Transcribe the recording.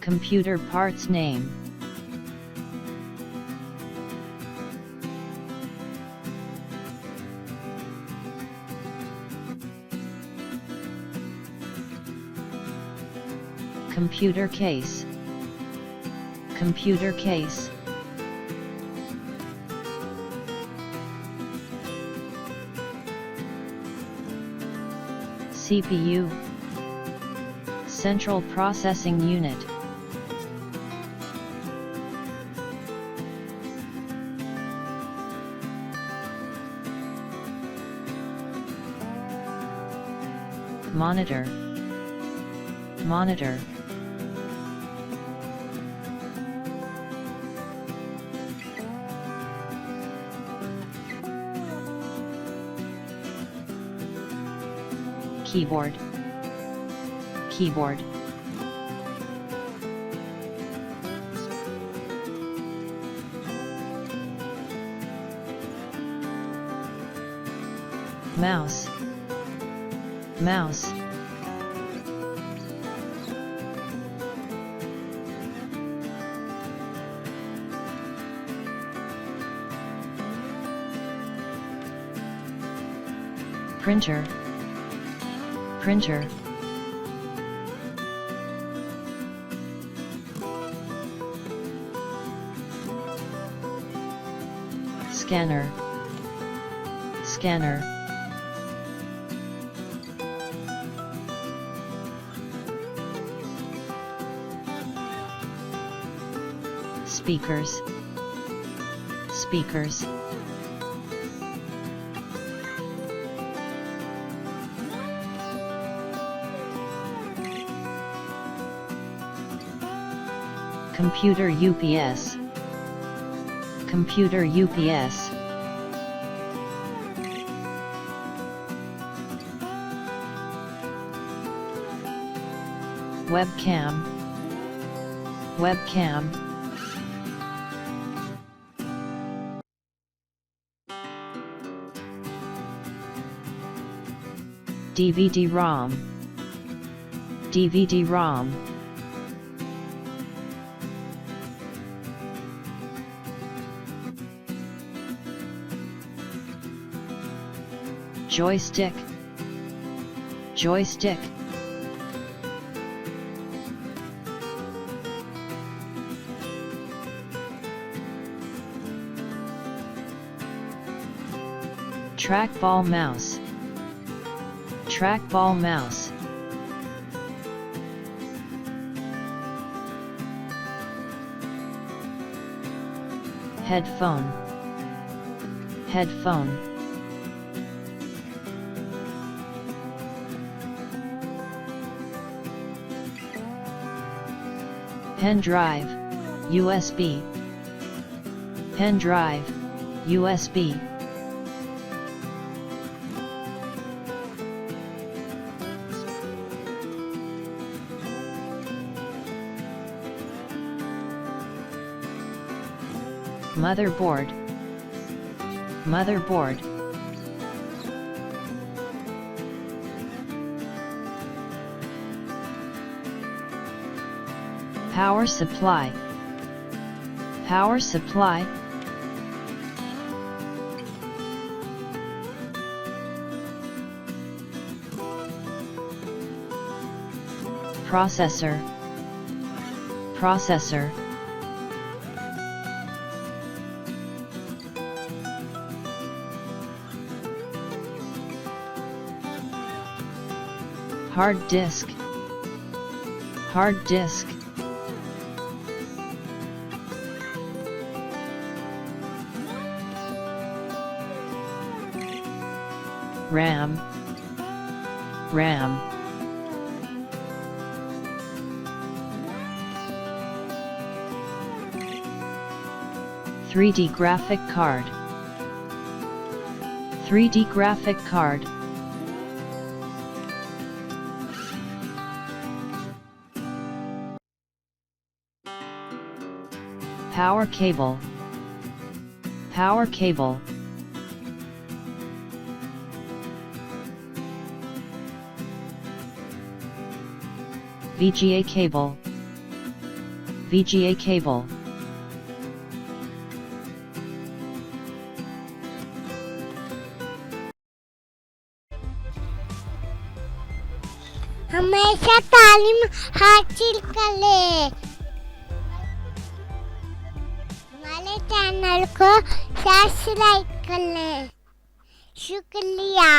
Computer parts name. Computer case. Computer case. CPU. Central Processing Unit. Monitor. Monitor. Keyboard. Keyboard. Mouse. Mouse. Printer. Printer. Scanner. Scanner. Speakers. Speakers. Computer UPS. Computer UPS. Webcam. Webcam. DVD-ROM. DVD-ROM. Joystick. Joystick. Trackball mouse. Trackball mouse. Headphone. Headphone. Pen drive. USB. Pen drive. USB. Motherboard. Motherboard. Power supply. Power supply. Processor. Processor. Hard disk. Hard disk. RAM. RAM. (3D graphic card). 3D graphic card. Power cable. Power cable. VGA cable. VGA cable. हमेशा तालीम हासिल कर ले। हमारे channel को subscribe कर ले। शुक्रिया।